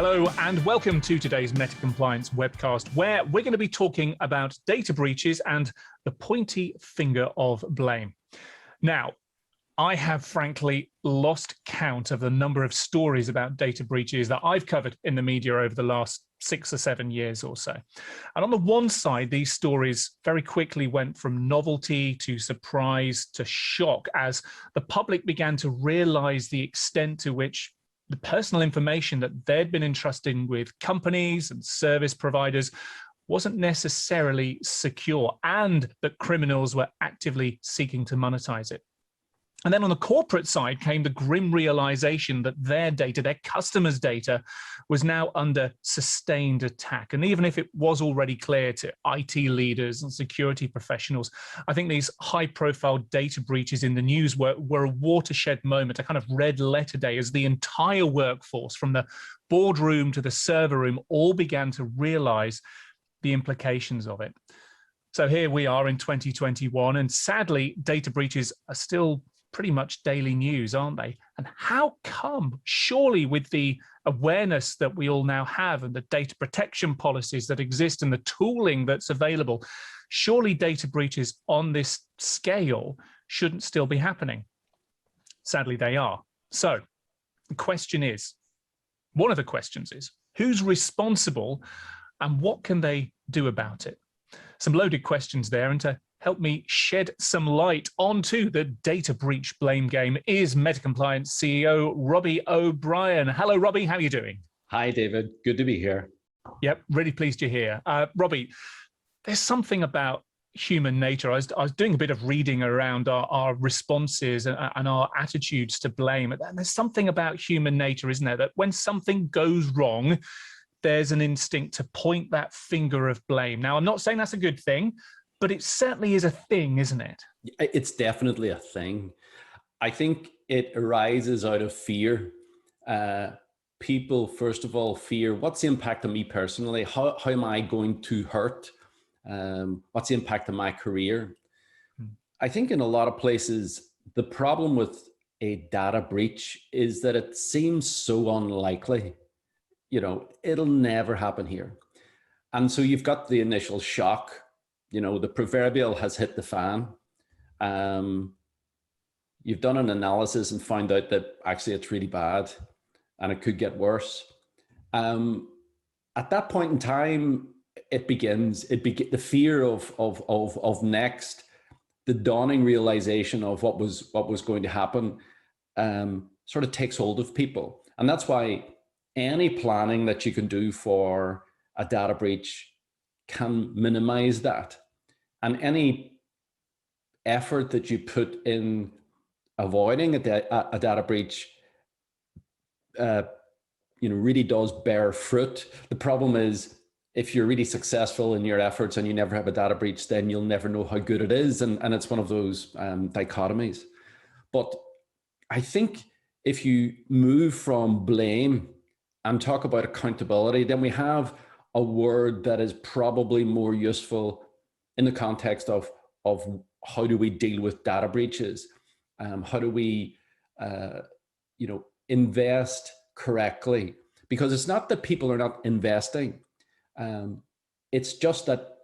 Hello and welcome to today's Meta Compliance webcast, where we're going to be talking about data breaches and the pointy finger of blame. Now, I have frankly lost count of the number of stories about data breaches that I've covered in the media over the last 6 or 7 years or so. And on the one side, these stories very quickly went from novelty to surprise to shock as the public began to realize the extent to which the personal information that they'd been entrusting with companies and service providers wasn't necessarily secure, and that criminals were actively seeking to monetize it. And then on the corporate side came the grim realization that their data, their customers' data, was now under sustained attack. And even if it was already clear to IT leaders and security professionals, I think these high-profile data breaches in the news were a watershed moment, a kind of red letter day, as the entire workforce, from the boardroom to the server room, all began to realize the implications of it. So here we are in 2021, and sadly, data breaches are still pretty much daily news, aren't they? And how come? Surely with the awareness that we all now have and the data protection policies that exist and the tooling that's available, surely data breaches on this scale shouldn't still be happening. Sadly, they are. So the question is, one of the questions is, who's responsible and what can they do about it? Some loaded questions there, and to help me shed some light onto the data breach blame game is Meta Compliance CEO Robbie O'Brien. Hello, Robbie. How are you doing? Hi, David. Good to be here. Yep, really pleased you're here. Robbie, there's something about human nature. I was doing a bit of reading around our responses and our attitudes to blame. And there's something about human nature, isn't there, that when something goes wrong, there's an instinct to point that finger of blame. Now, I'm not saying that's a good thing, but it certainly is a thing, isn't it? It's definitely a thing. I think it arises out of fear. People, first of all, fear, what's the impact on me personally? How am I going to hurt? What's the impact on my career? I think in a lot of places, the problem with a data breach is that it seems so unlikely. You know, it'll never happen here. And so you've got the initial shock. You know, the proverbial has hit the fan. You've done an analysis and found out that actually it's really bad and it could get worse. At that point in time, it begins, the fear of next, the dawning realization of what was going to happen sort of takes hold of people. And that's why any planning that you can do for a data breach can minimize that. And any effort that you put in avoiding a data breach, really does bear fruit. The problem is, if you're really successful in your efforts and you never have a data breach, then you'll never know how good it is. And it's one of those dichotomies. But I think if you move from blame and talk about accountability, then we have a word that is probably more useful in the context of how do we deal with data breaches? How do we, invest correctly? Because it's not that people are not investing. It's just that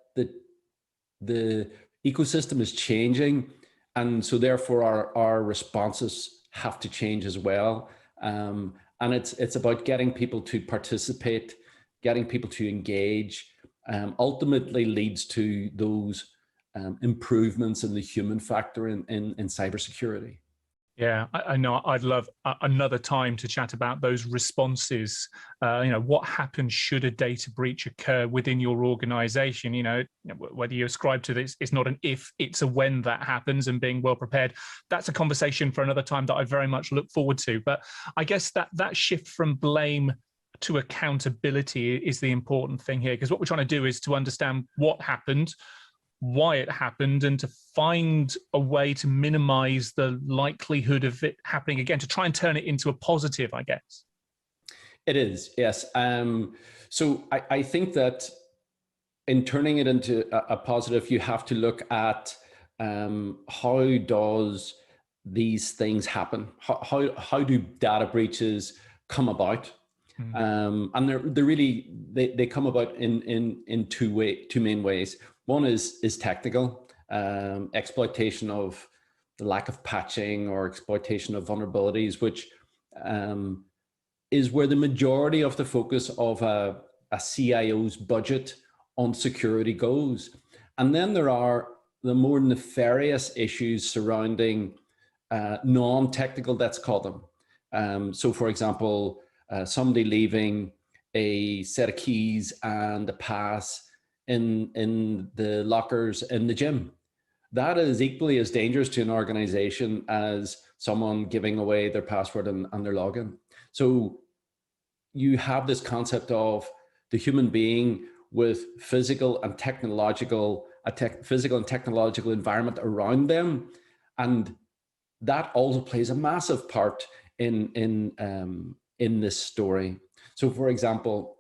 the ecosystem is changing. And so therefore our responses have to change as well. And it's about getting people to participate, getting people to engage, ultimately leads to those improvements in the human factor in cybersecurity. Yeah, I know. I'd love another time to chat about those responses. What happens should a data breach occur within your organization? Whether you ascribe to this, it's not an if, it's a when that happens, and being well prepared. That's a conversation for another time that I very much look forward to. But I guess that shift from blame to accountability is the important thing here, because what we're trying to do is to understand what happened, why it happened, and to find a way to minimize the likelihood of it happening again, to try and turn it into a positive, I guess. It is, yes. So I think that in turning it into a positive, you have to look at how does these things happen? How do data breaches come about? And they're really, they come about in two main ways. One is technical, exploitation of the lack of patching or exploitation of vulnerabilities, which is where the majority of the focus of a CIO's budget on security goes. And then there are the more nefarious issues surrounding non-technical, let's call them. So for example, somebody leaving a set of keys and a pass in the lockers in the gym. That is equally as dangerous to an organization as someone giving away their password and their login. So you have this concept of the human being with physical and technological environment around them, and that also plays a massive part in this story. So, for example,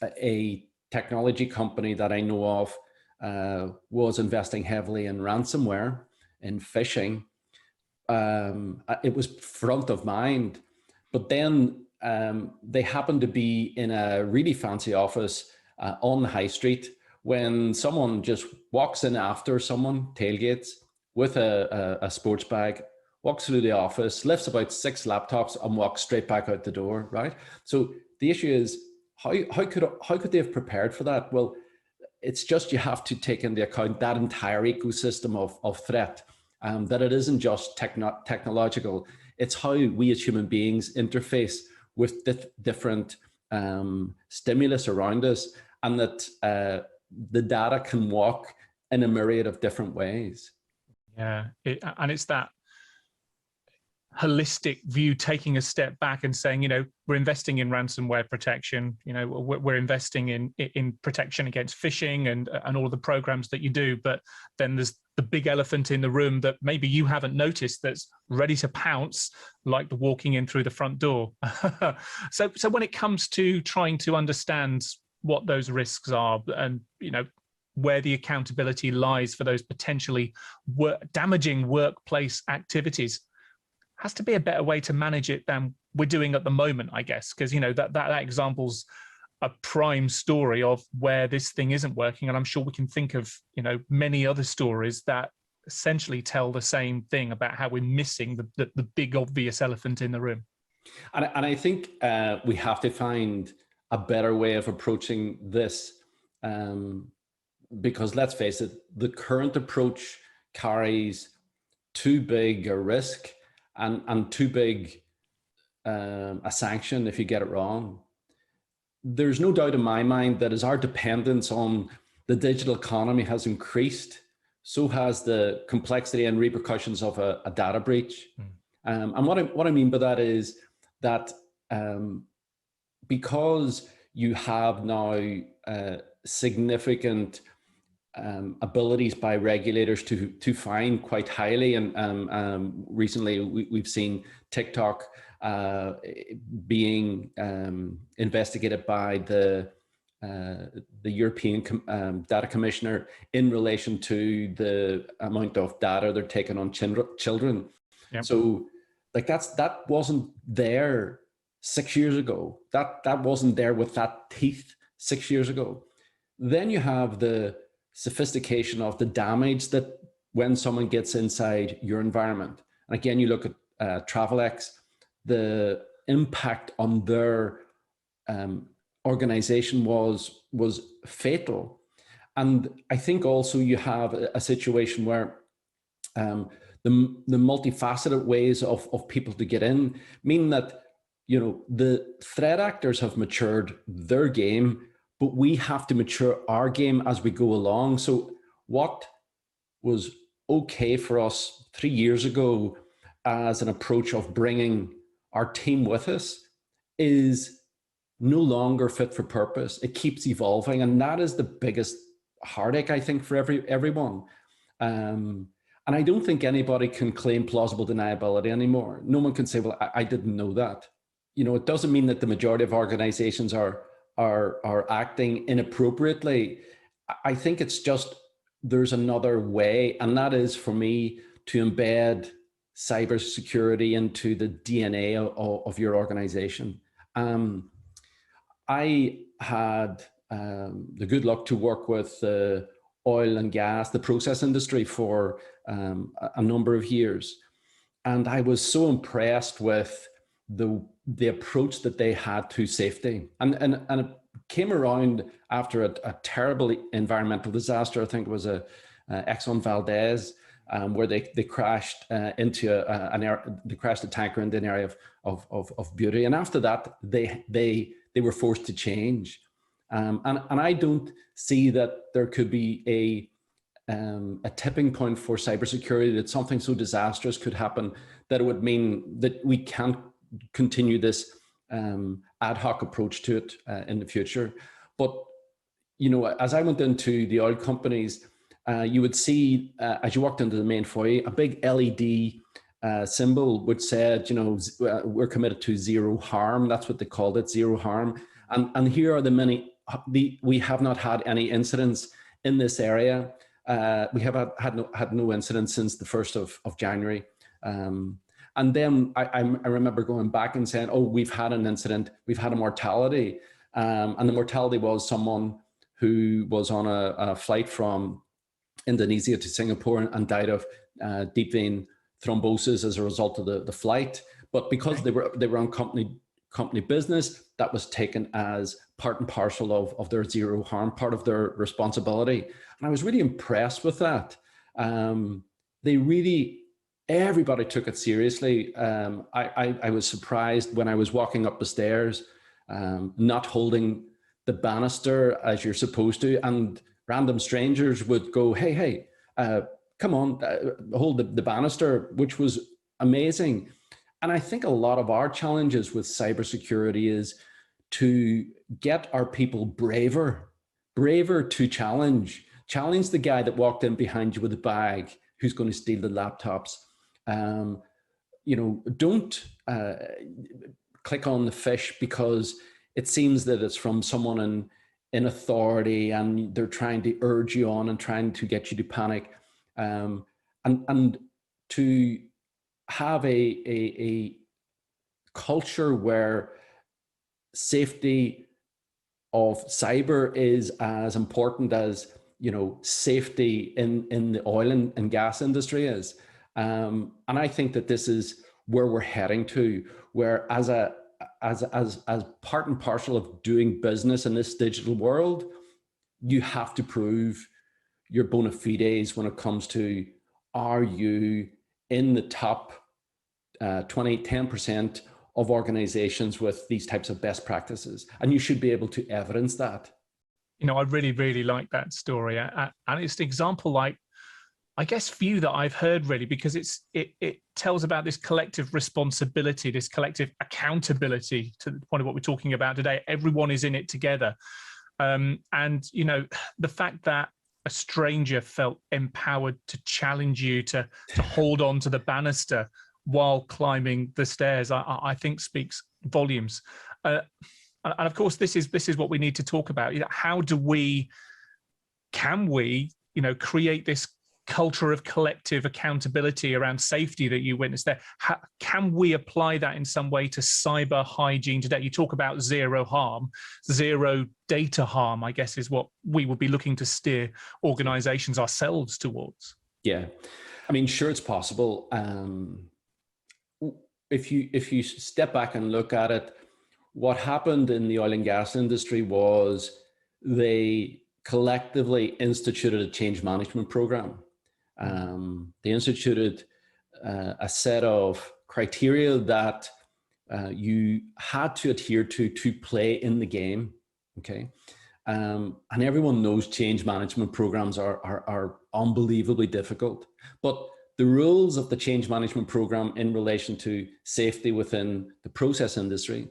a technology company that I know of was investing heavily in ransomware, in phishing. It was front of mind, but then they happened to be in a really fancy office on the high street when someone just walks in after someone, tailgates, with a sports bag, walks through the office, lifts about 6 laptops and walks straight back out the door, right? So the issue is, how could they have prepared for that? Well, it's just, you have to take into account that entire ecosystem of threat, that it isn't just technological, it's how we as human beings interface with different stimulus around us, and that the data can walk in a myriad of different ways. Yeah, and it's that holistic view, taking a step back and saying, you know, we're investing in ransomware protection, you know, we're investing in protection against phishing and all of the programs that you do, but then there's the big elephant in the room that maybe you haven't noticed that's ready to pounce, like the walking in through the front door. So when it comes to trying to understand what those risks are, and, you know, where the accountability lies for those potentially damaging workplace activities, has to be a better way to manage it than we're doing at the moment, I guess, because, you know, that example's a prime story of where this thing isn't working. And I'm sure we can think of, you know, many other stories that essentially tell the same thing about how we're missing the big obvious elephant in the room. And I think we have to find a better way of approaching this, because let's face it, the current approach carries too big a risk and too big a sanction if you get it wrong. There's no doubt in my mind that as our dependence on the digital economy has increased, so has the complexity and repercussions of a data breach. And what I mean by that is that because you have now significant abilities by regulators to fine quite highly, and recently we've seen TikTok being investigated by the European Data Commissioner in relation to the amount of data they're taking on children. Yep. So, like, that wasn't there 6 years ago. That wasn't there with that teeth 6 years ago. Then you have the sophistication of the damage that when someone gets inside your environment. And again, you look at Travelex, the impact on their organization was fatal. And I think also you have a situation where the multifaceted ways of people to get in mean that, you know, the threat actors have matured their game, but we have to mature our game as we go along. So what was okay for us 3 years ago as an approach of bringing our team with us is no longer fit for purpose. It keeps evolving. And that is the biggest heartache, I think, for everyone. And I don't think anybody can claim plausible deniability anymore. No one can say, well, I didn't know that. You know, it doesn't mean that the majority of organizations are acting inappropriately. I think it's just, there's another way, and that is for me to embed cybersecurity into the DNA of your organization. I had the good luck to work with the oil and gas, the process industry for a number of years. And I was so impressed with the approach that they had to safety. And it came around after a terrible environmental disaster. I think it was a Exxon Valdez, where they crashed into they crashed a tanker into an area of beauty. And after that, they were forced to change. And I don't see that there could be a tipping point for cybersecurity, that something so disastrous could happen that it would mean that we can't continue this ad hoc approach to it in the future. But, you know, as I went into the oil companies, you would see, as you walked into the main foyer, a big LED symbol which said, you know, we're committed to zero harm. That's what they called it, zero harm. And here are we have not had any incidents in this area. We have had no incidents since the 1st of January. And then I remember going back and saying, oh, we've had an incident, we've had a mortality. And the mortality was someone who was on a flight from Indonesia to Singapore and died of deep vein thrombosis as a result of the flight. But because they were on company business, that was taken as part and parcel of their zero harm, part of their responsibility. And I was really impressed with that. Everybody took it seriously. I was surprised when I was walking up the stairs, not holding the banister as you're supposed to, and random strangers would go, hey, come on, hold the banister, which was amazing. And I think a lot of our challenges with cybersecurity is to get our people braver to challenge the guy that walked in behind you with a bag who's going to steal the laptops. You know, don't click on the fish because it seems that it's from someone in authority and they're trying to urge you on and trying to get you to panic. And to have a culture where safety of cyber is as important as, you know, safety in the oil and gas industry is. And I think that this is where we're heading to, where as part and parcel of doing business in this digital world, you have to prove your bona fides when it comes to, are you in the top 10% of organizations with these types of best practices? And you should be able to evidence that. You know, I really, really like that story. And it's an example, like, I guess, few that I've heard, really, because it tells about this collective responsibility, this collective accountability, to the point of what we're talking about today. Everyone is in it together. And, you know, the fact that a stranger felt empowered to challenge you to hold on to the banister while climbing the stairs, I think speaks volumes. And of course, this is what we need to talk about. You know, how can we, you know, create this culture of collective accountability around safety that you witnessed there? How can we apply that in some way to cyber hygiene today? You talk about zero harm, zero data harm, I guess, is what we would be looking to steer organizations ourselves towards. Yeah, I mean, sure, it's possible. If you step back and look at it, what happened in the oil and gas industry was they collectively instituted a change management program. They instituted a set of criteria that you had to adhere to play in the game. Okay. And everyone knows change management programs are unbelievably difficult, but the rules of the change management program in relation to safety within the process industry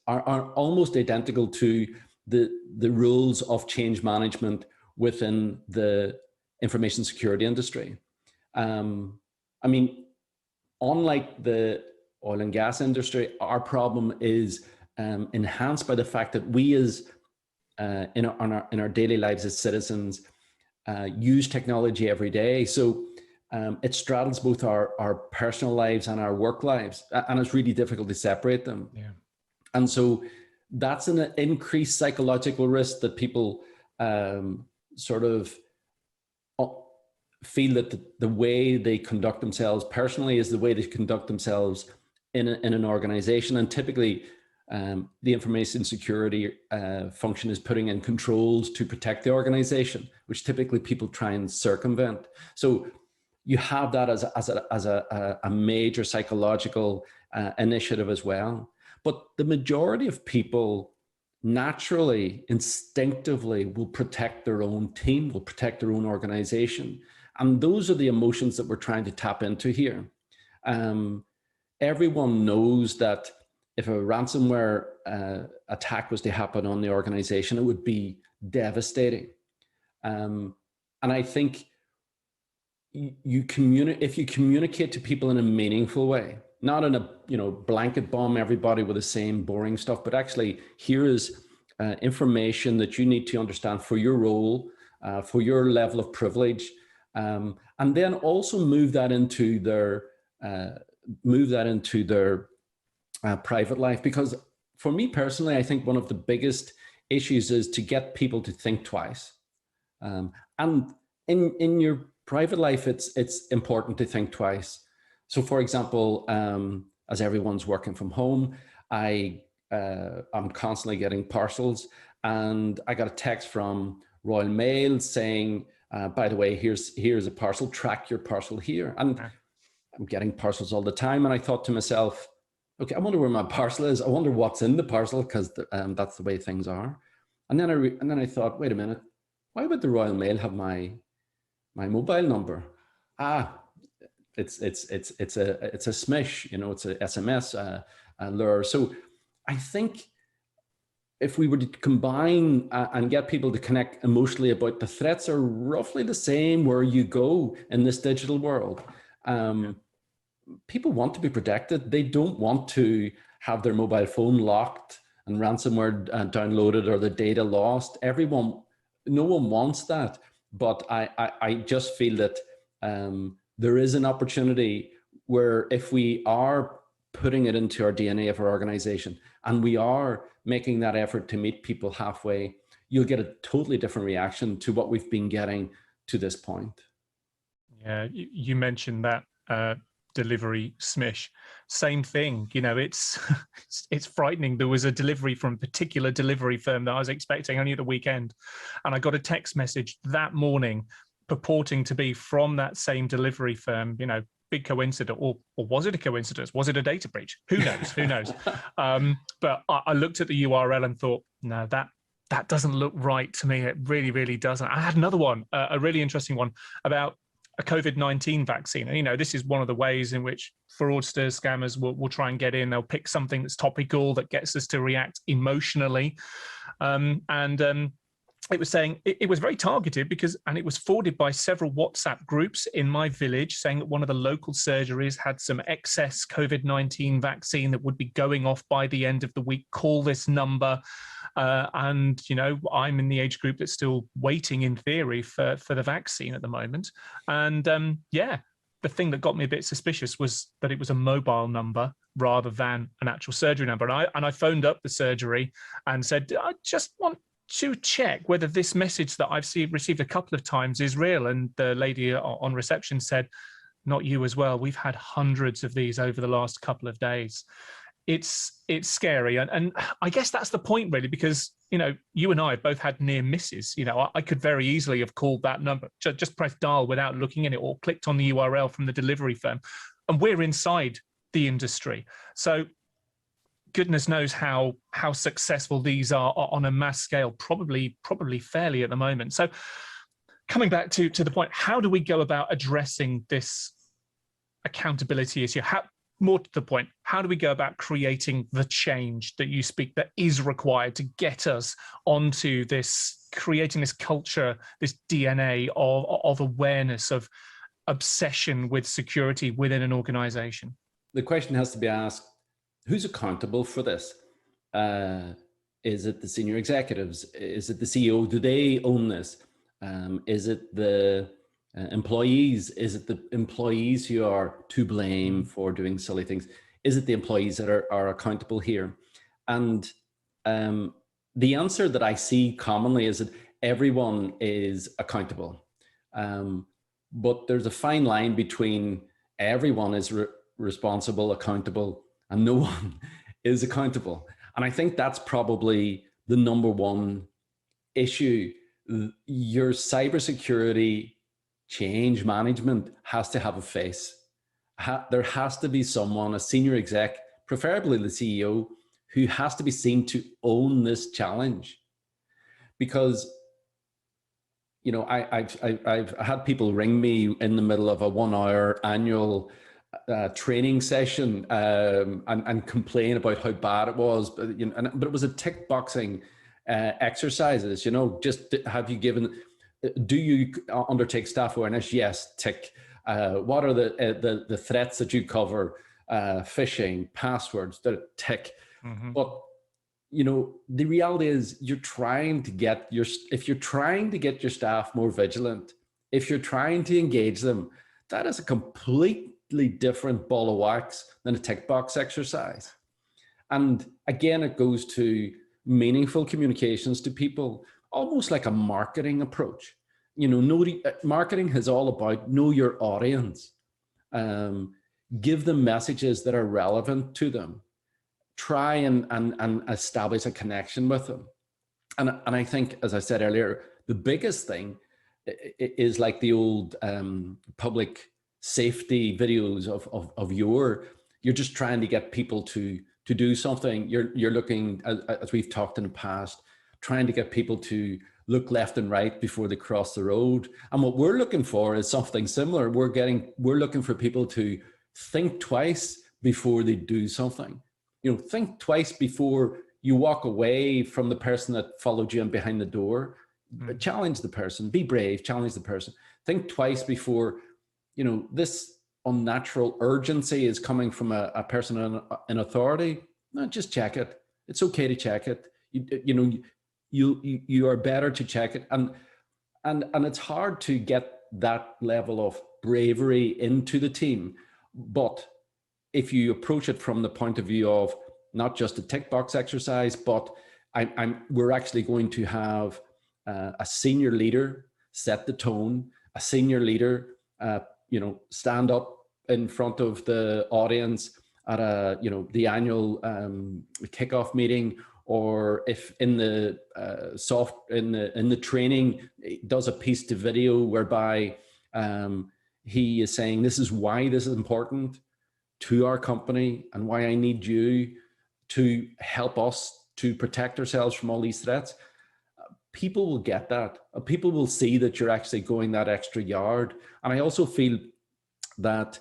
are almost identical to the rules of change management within the information security industry. I mean, unlike the oil and gas industry, our problem is enhanced by the fact that we as in our daily lives as citizens use technology every day. So it straddles both our personal lives and our work lives, and it's really difficult to separate them. Yeah. And so that's an increased psychological risk that people sort of feel that the way they conduct themselves personally is the way they conduct themselves in an organization. And typically the information security function is putting in controls to protect the organization, which typically people try and circumvent. So you have that as a major psychological initiative as well. But the majority of people naturally, instinctively will protect their own team, will protect their own organization. And those are the emotions that we're trying to tap into here. Everyone knows that if a ransomware attack was to happen on the organization, it would be devastating. And I think if you communicate to people in a meaningful way, not in a blanket bomb everybody with the same boring stuff, but actually here is information that you need to understand for your role, for your level of privilege, and then also move that into their private life. Because for me personally, I think one of the biggest issues is to get people to think twice. And in your private life, it's important to think twice. So for example, as everyone's working from home, I'm constantly getting parcels, and I got a text from Royal Mail saying, by the way, here's a parcel, track your parcel here. And I'm getting parcels all the time. And I thought to myself, okay, I wonder where my parcel is. I wonder what's in the parcel, because that's the way things are. And then I thought, wait a minute, why would the Royal Mail have my mobile number? It's a smish, it's a SMS lure. So I think if we were to combine and get people to connect emotionally about the threats are roughly the same where you go in this digital world. People want to be protected. They don't want to have their mobile phone locked and ransomware downloaded or the data lost. No one wants that. But I just feel that there is an opportunity where if we are putting it into our DNA of our organization and we are making that effort to meet people halfway, you'll get a totally different reaction to what we've been getting to this point. Yeah, you mentioned that delivery smish. Same thing, it's it's frightening. There was a delivery from a particular delivery firm that I was expecting only at the weekend, and I got a text message that morning purporting to be from that same delivery firm. Big coincidence, or was it a coincidence? Was it a data breach? Who knows? Who knows? But I looked at the URL and thought, no, that doesn't look right to me. It really, really doesn't. I had another one, a really interesting one about a COVID-19 vaccine. And, this is one of the ways in which fraudsters, scammers will try and get in. They'll pick something that's topical that gets us to react emotionally. It was saying it was very targeted and it was forwarded by several WhatsApp groups in my village saying that one of the local surgeries had some excess COVID-19 vaccine that would be going off by the end of the week. Call this number. And, I'm in the age group that's still waiting in theory for the vaccine at the moment. And the thing that got me a bit suspicious was that it was a mobile number rather than an actual surgery number. And I phoned up the surgery and said, I just want to check whether this message that I've received a couple of times is real. And the lady on reception said, not you as well. We've had hundreds of these over the last couple of days. It's scary. And I guess that's the point really, because, you and I have both had near misses. I could very easily have called that number, just pressed dial without looking in it, or clicked on the URL from the delivery firm. And we're inside the industry. So goodness knows how successful these are on a mass scale, probably fairly at the moment. So coming back to the point, how do we go about addressing this accountability issue? More to the point, how do we go about creating the change that you speak that is required to get us onto this, creating this culture, this DNA of awareness, of obsession with security within an organization? The question has to be asked, who's accountable for this? Is it the senior executives? Is it the CEO? Do they own this? Is it the employees? Is it the employees who are to blame for doing silly things? Is it the employees that are accountable here? And The answer that I see commonly is that everyone is accountable. But there's a fine line between everyone is responsible, accountable, and no one is accountable. And I think that's probably the number one issue. Your cybersecurity change management has to have a face. There has to be someone, a senior exec, preferably the CEO, who has to be seen to own this challenge. Because, you know, I've had people ring me in the middle of a 1-hour annual training session and complain about how bad it was, but you know, but it was a tick boxing exercises. You know, just have you given? Do you undertake staff awareness? Yes, tick. What are the threats that you cover? Phishing, passwords, tick. Mm-hmm. But you know, the reality is you're trying to get if you're trying to get your staff more vigilant, if you're trying to engage them, that is a completely different ball of wax than a tick box exercise. And again, it goes to meaningful communications to people, almost like a marketing approach. You know, marketing is all about know your audience, give them messages that are relevant to them, try and establish a connection with them. And I think, as I said earlier, the biggest thing is like the old public safety videos of you're just trying to get people to do something. You're looking, as we've talked in the past, trying to get people to look left and right before they cross the road. And what we're looking for is something similar. We're looking for people to think twice before they do something. You know, think twice before you walk away from the person that followed you in behind the door. Mm-hmm. Challenge the person, be brave, challenge the person. Think twice before, you know, this unnatural urgency is coming from a person in authority. No, just check it. It's okay to check it. You know, you are better to check it. And it's hard to get that level of bravery into the team. But if you approach it from the point of view of not just a tick box exercise, but we're actually going to have a senior leader set the tone, a senior leader, you know, stand up in front of the audience at the annual kickoff meeting, or if in the in the training does a piece to video whereby he is saying this is why this is important to our company and why I need you to help us to protect ourselves from all these threats. People will get that. People will see that you're actually going that extra yard. And I also feel that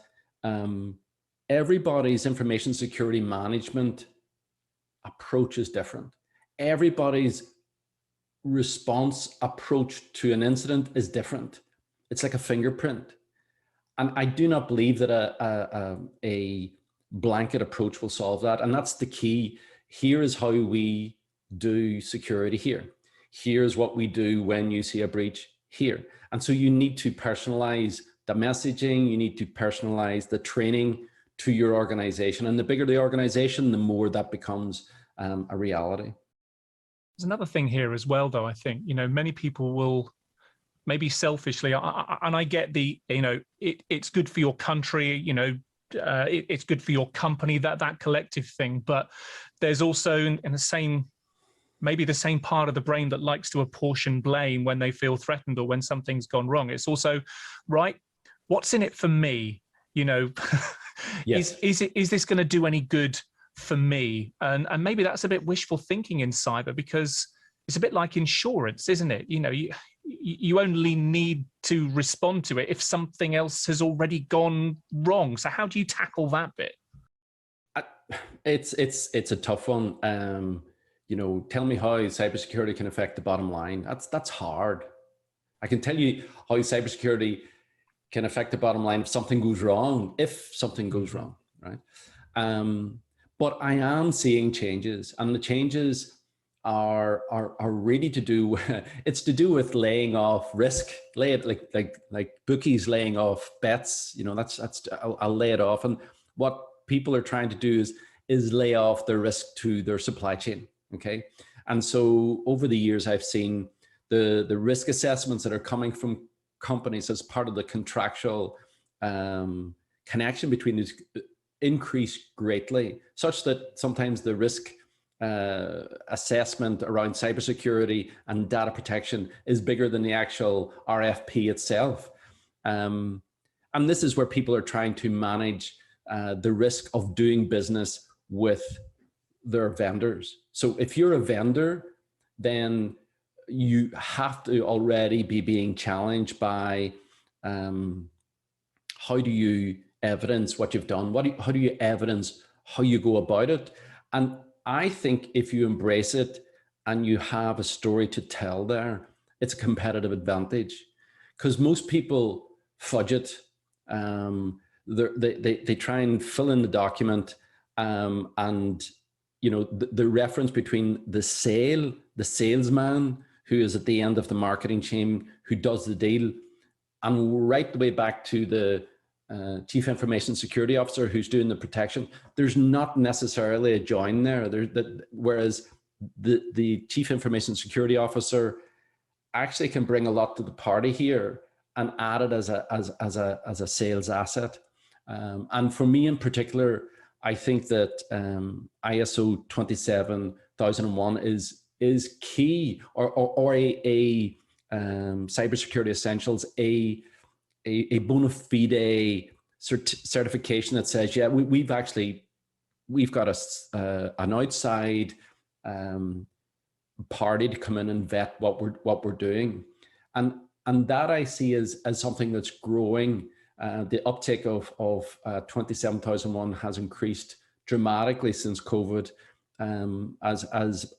everybody's information security management approach is different. Everybody's response approach to an incident is different. It's like a fingerprint. And I do not believe that a blanket approach will solve that. And that's the key. Here is how we do security here. Here's what we do when you see a breach here. And so you need to personalize the messaging, you need to personalize the training to your organization. And the bigger the organization, the more that becomes a reality. There's another thing here as well, though, I think, you know, many people will maybe selfishly, and I get the, you know, it's good for your country, you know, it's good for your company, that collective thing. But there's also in the same, maybe the same part of the brain that likes to apportion blame when they feel threatened or when something's gone wrong. It's also, right, what's in it for me? You know, yes. is this going to do any good for me? And maybe that's a bit wishful thinking in cyber, because it's a bit like insurance, isn't it? You know, you only need to respond to it if something else has already gone wrong. So how do you tackle that bit? It's a tough one. You know, tell me how cybersecurity can affect the bottom line. That's hard. I can tell you how cybersecurity can affect the bottom line if something goes wrong, right? But I am seeing changes, and the changes are really to do, it's to do with laying off risk, like bookies laying off bets, you know, I'll lay it off. And what people are trying to do is lay off their risk to their supply chain, Okay. And so over the years, I've seen the risk assessments that are coming from companies as part of the contractual connection between these increase greatly, such that sometimes the risk assessment around cybersecurity and data protection is bigger than the actual RFP itself. And this is where people are trying to manage the risk of doing business with their vendors. So if you're a vendor, then you have to already be being challenged by how do you evidence what you've done? How do you evidence how you go about it? And I think if you embrace it and you have a story to tell there, it's a competitive advantage, because most people fudge it. They try and fill in the document, and you know, the reference between the salesman who is at the end of the marketing chain, who does the deal, and right the way back to the chief information security officer who's doing the protection, there's not necessarily a join there. Whereas the chief information security officer actually can bring a lot to the party here and add it as a sales asset. And for me in particular, I think that ISO 27001 is key, or a cybersecurity essentials, a bona fide certification that says, yeah, we've got an outside party to come in and vet what we're doing, and that I see as something that's growing. The uptake of 27001 has increased dramatically since COVID, as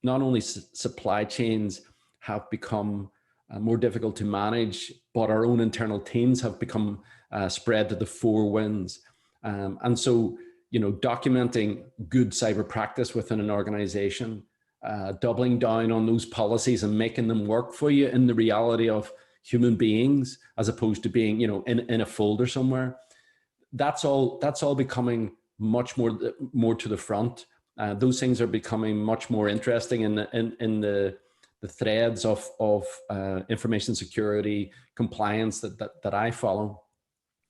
not only supply chains have become more difficult to manage, but our own internal teams have become spread to the four winds. And so, you know, documenting good cyber practice within an organization, doubling down on those policies and making them work for you in the reality of human beings, as opposed to being, you know, in a folder somewhere. That's all becoming much more to the front. Those things are becoming much more interesting in the threads of information security compliance that I follow.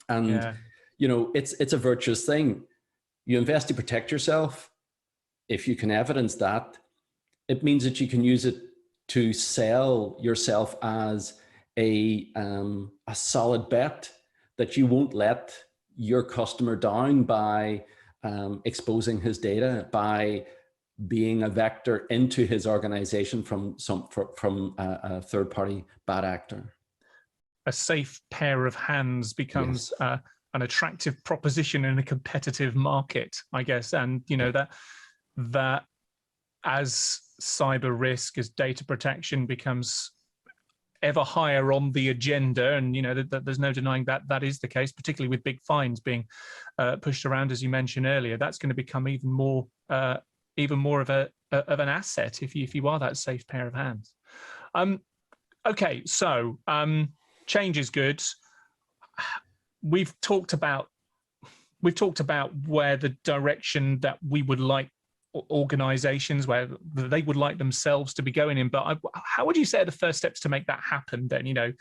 And yeah, you know, it's a virtuous thing. You invest to protect yourself. If you can evidence that, it means that you can use it to sell yourself as a solid bet that you won't let your customer down by exposing his data, by being a vector into his organization from a third-party bad actor. A safe pair of hands becomes yes, an attractive proposition in a competitive market, I guess. And you know, that as cyber risk, as data protection becomes ever higher on the agenda, and you know that there's no denying that is the case, particularly with big fines being pushed around, as you mentioned earlier. That's going to become even more of an asset if you are that safe pair of hands. Okay, so change is good. We've talked about where the direction that we would like organizations, where they would like themselves to be going in, but how would you say are the first steps to make that happen then? You know,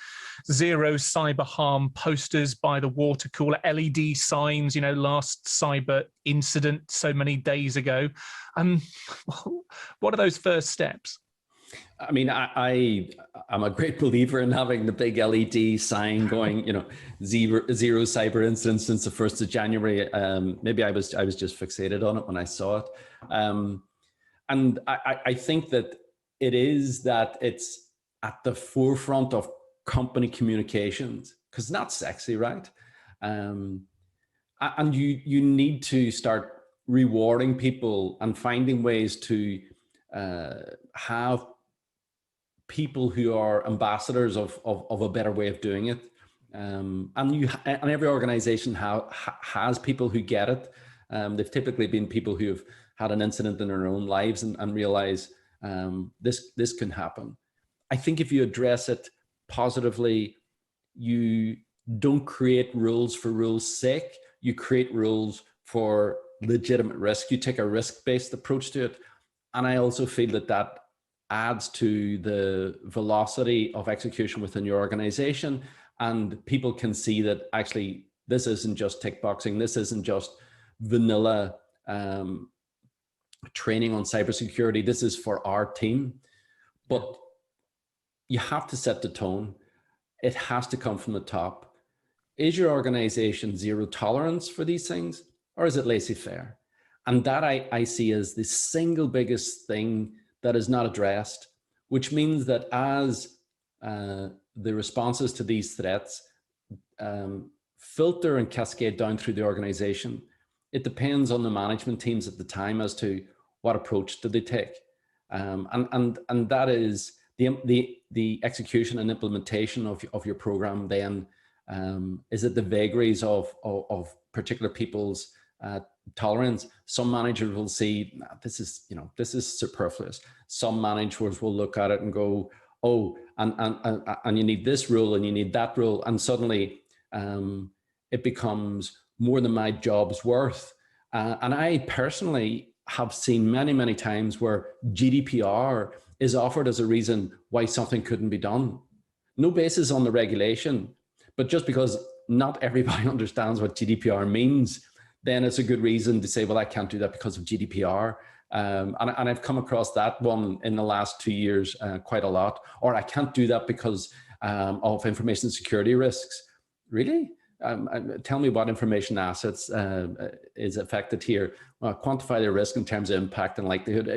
zero cyber harm posters by the water cooler, LED signs, you know, last cyber incident so many days ago. What are those first steps? I mean, I'm a great believer in having the big LED sign going, you know, zero cyber incidents since the 1st of January. Maybe I was just fixated on it when I saw it. And I think that it's at the forefront of company communications, because it's not sexy, right? And you need to start rewarding people and finding ways to have people who are ambassadors of a better way of doing it. And every organization has people who get it. They've typically been people who have had an incident in their own lives and realize this can happen. I think if you address it positively, you don't create rules for rules' sake. You create rules for legitimate risk. You take a risk-based approach to it. And I also feel that that adds to the velocity of execution within your organization. And people can see that actually this isn't just tick boxing. This isn't just vanilla training on cybersecurity. This is for our team. But you have to set the tone. It has to come from the top. Is your organization zero tolerance for these things, or is it laissez-faire? And that I see as the single biggest thing that is not addressed, which means that as the responses to these threats filter and cascade down through the organization, it depends on the management teams at the time as to what approach do they take. And that is the execution and implementation of your program then. Is it the vagaries of particular people's tolerance? Some managers will see, nah, this is superfluous. Some managers will look at it and go, oh, and you need this rule and you need that rule, and suddenly it becomes more than my job's worth. And I personally have seen many times where GDPR is offered as a reason why something couldn't be done. No basis on the regulation, but just because not everybody understands what GDPR means, then it's a good reason to say, well, I can't do that because of GDPR. And I've come across that one in the last 2 years quite a lot. Or I can't do that because of information security risks. Really? Tell me what information assets is affected here. Well, quantify the risk in terms of impact and likelihood.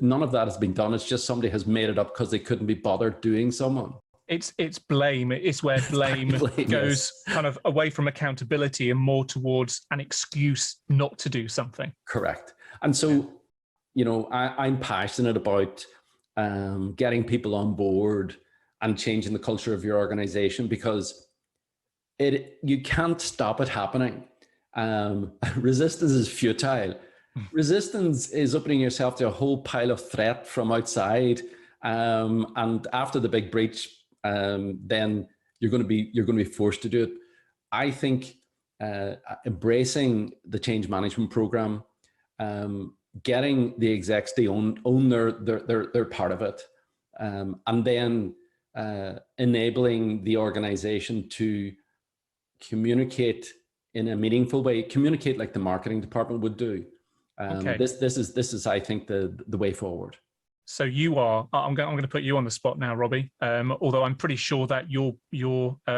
None of that has been done. It's just somebody has made it up because they couldn't be bothered doing someone. It's blame. It's where blame goes kind of away from accountability and more towards an excuse not to do something. Correct. And so, I'm passionate about getting people on board and changing the culture of your organization, because you can't stop it happening. Resistance is futile. Resistance is opening yourself to a whole pile of threat from outside. And after the big breach, then you're going to be forced to do it. I think embracing the change management program, getting the execs to own their part of it, and then enabling the organization to communicate in a meaningful way, communicate like the marketing department would do. Okay. This is I think the way forward. So I'm going to put you on the spot now, Robbie. Although I'm pretty sure that your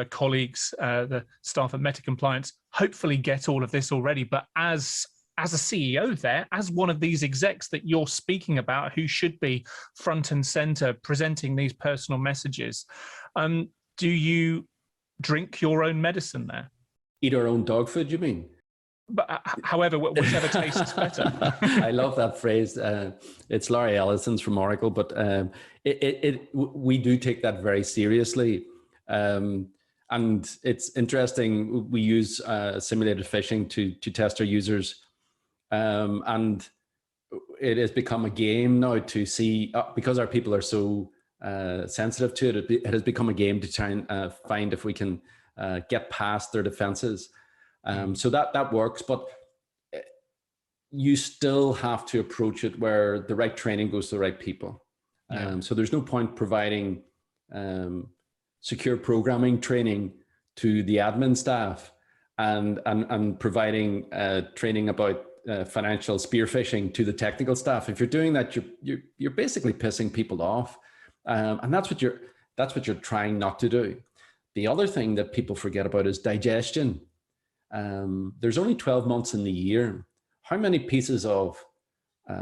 colleagues, the staff at Meta Compliance, hopefully get all of this already. But as a CEO there, as one of these execs that you're speaking about, who should be front and center presenting these personal messages, do you drink your own medicine there? Eat our own dog food, you mean? But however, whichever tastes better. I love that phrase. It's Laurie Ellison's from Oracle, but we do take that very seriously. And it's interesting. We use simulated phishing to test our users. And it has become a game now to see, because our people are so sensitive to it, it has become a game to try and find if we can get past their defenses. So that works, but you still have to approach it where the right training goes to the right people. So there's no point providing secure programming training to the admin staff and providing training about financial spear phishing to the technical staff. If you're doing that, you're basically pissing people off, and that's what you're trying not to do. The other thing that people forget about is digestion. There's only 12 months in the year. How many pieces of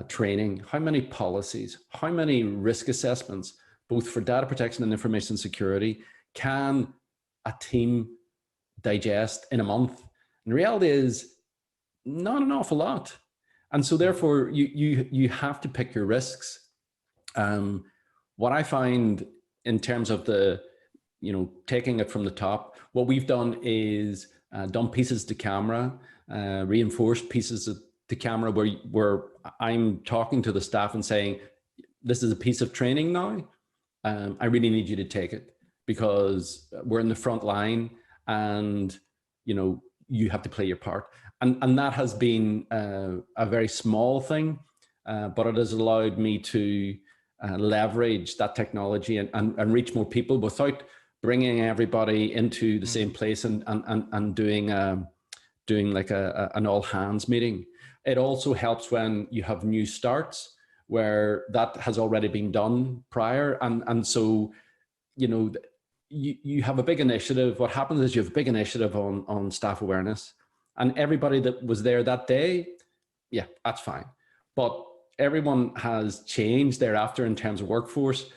training, how many policies, how many risk assessments, both for data protection and information security, can a team digest in a month? And the reality is not an awful lot. And so therefore you have to pick your risks. What I find in terms of taking it from the top, what we've done is done pieces to camera, reinforced pieces to camera where I'm talking to the staff and saying, this is a piece of training now. I really need you to take it because we're in the front line and, you have to play your part. And that has been a very small thing. but it has allowed me to leverage that technology and reach more people without bringing everybody into the same place and doing like an all hands meeting. It also helps when you have new starts where that has already been done prior. And so, you know, you have a big initiative. What happens is you have a big initiative on staff awareness, and everybody that was there that day, yeah, that's fine. But everyone has changed thereafter in terms of workforce.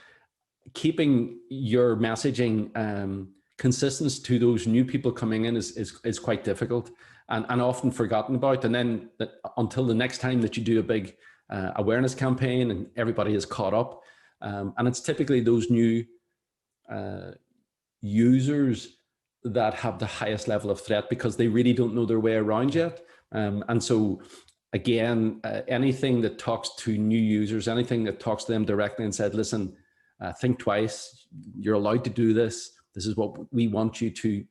Keeping your messaging consistent to those new people coming in is quite difficult and often forgotten about. And then until the next time that you do a big awareness campaign and everybody is caught up. And it's typically those new users that have the highest level of threat because they really don't know their way around yet. And so again, anything that talks to new users, anything that talks to them directly and said, listen, think twice, you're allowed to do this. This is what we want you to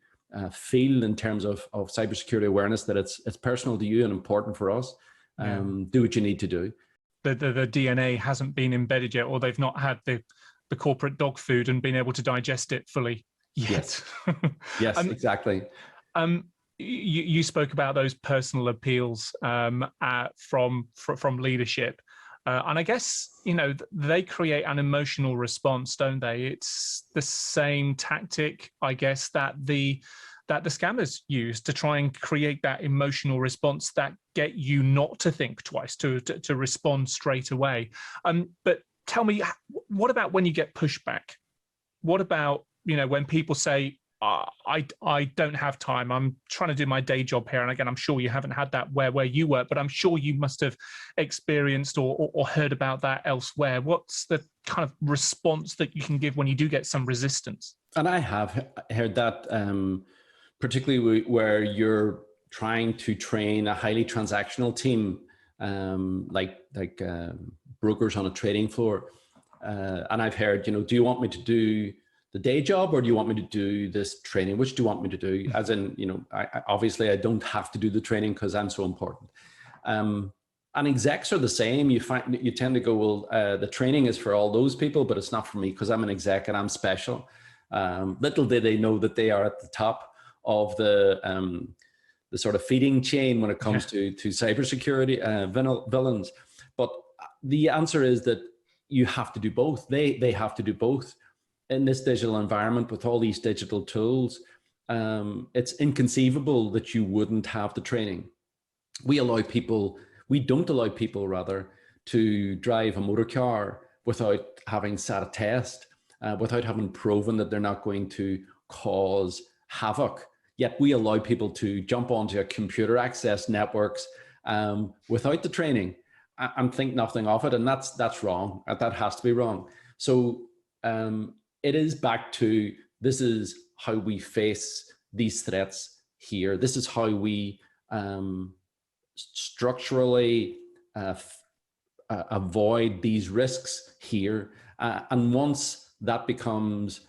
feel in terms of cybersecurity awareness, that it's personal to you and important for us. Do what you need to do. The DNA hasn't been embedded yet, or they've not had the corporate dog food and been able to digest it fully yet. Yes, yes, exactly. You spoke about those personal appeals from leadership. And I guess, you know, they create an emotional response, don't they? It's the same tactic, I guess, that the scammers use to try and create that emotional response that get you not to think twice, to respond straight away. But tell me, what about when you get pushback? What about, you know, when people say, I don't have time, I'm trying to do my day job here. And again, I'm sure you haven't had that where you work, but I'm sure you must have experienced or heard about that elsewhere. What's the kind of response that you can give when you do get some resistance? And I have heard that, particularly where you're trying to train a highly transactional team, like brokers on a trading floor. And I've heard, you know, do you want me to do the day job or do you want me to do this training? Which do you want me to do? As in, you know, obviously I don't have to do the training because I'm so important. And execs are the same. You tend to go, well, the training is for all those people, but it's not for me because I'm an exec and I'm special. Little did they know that they are at the top of the sort of feeding chain when it comes to cybersecurity villains. But the answer is that you have to do both. They have to do both. In this digital environment with all these digital tools, it's inconceivable that you wouldn't have the training. We don't allow people rather to drive a motor car without having sat a test, without having proven that they're not going to cause havoc. Yet we allow people to jump onto a computer access networks without the training and think nothing of it. And that's wrong. That has to be wrong. So it is back to, this is how we face these threats here. This is how we structurally avoid these risks here. And once that becomes,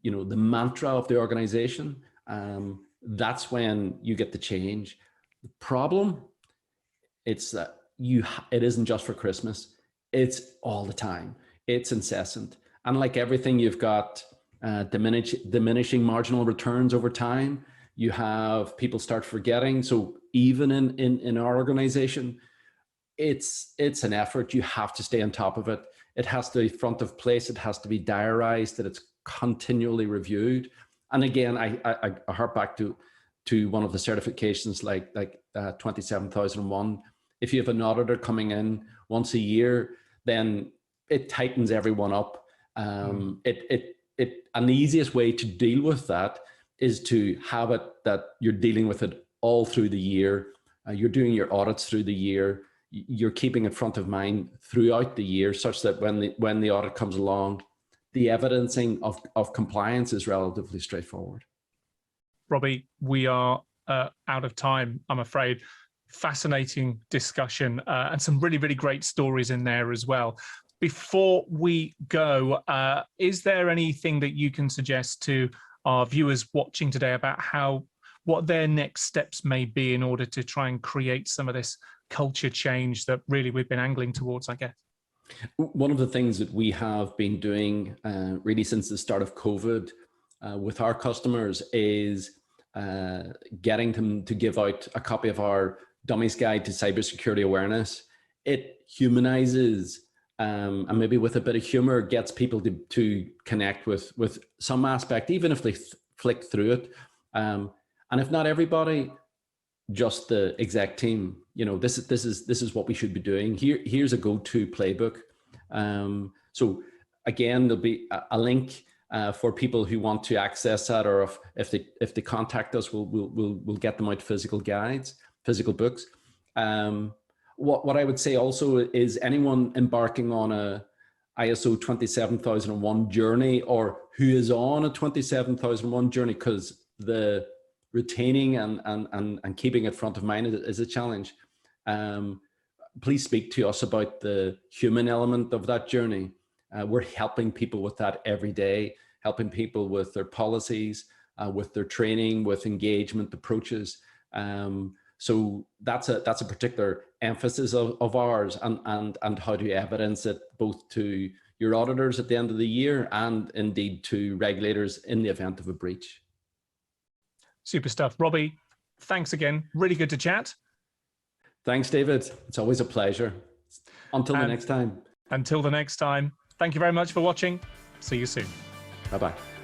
you know, the mantra of the organization, that's when you get the change. The problem, it's that it isn't just for Christmas. It's all the time. It's incessant. And like everything, you've got diminishing marginal returns over time. You have people start forgetting. So even in our organization, it's an effort. You have to stay on top of it. It has to be front of place. It has to be diarized, that it's continually reviewed. And again, I harp back to one of the certifications like 27001. If you have an auditor coming in once a year, then it tightens everyone up. And the easiest way to deal with that is to have it that you're dealing with it all through the year. You're doing your audits through the year. You're keeping it front of mind throughout the year, such that when the audit comes along, the evidencing of compliance is relatively straightforward. Robbie, we are out of time, I'm afraid. Fascinating discussion and some really, really great stories in there as well. Before we go, is there anything that you can suggest to our viewers watching today about what their next steps may be in order to try and create some of this culture change that really we've been angling towards, I guess? One of the things that we have been doing really since the start of COVID with our customers is getting them to give out a copy of our Dummies Guide to Cybersecurity Awareness. It humanizes and maybe with a bit of humor gets people to connect with some aspect, even if they flick through it. And if not everybody, just the exec team, this is what we should be doing. Here's a go-to playbook. So again, there'll be a link for people who want to access that, or if they contact us, we'll get them out physical guides, physical books. What I would say also is anyone embarking on a ISO 27001 journey, or who is on a 27001 journey, because the retaining and keeping it front of mind is a challenge. Please speak to us about the human element of that journey. We're helping people with that every day, helping people with their policies, with their training, with engagement approaches. So that's a particular emphasis of ours, and how to evidence it both to your auditors at the end of the year and indeed to regulators in the event of a breach. Super stuff. Robbie, thanks again. Really good to chat. Thanks, David. It's always a pleasure. Until the next time. Until the next time. Thank you very much for watching. See you soon. Bye-bye.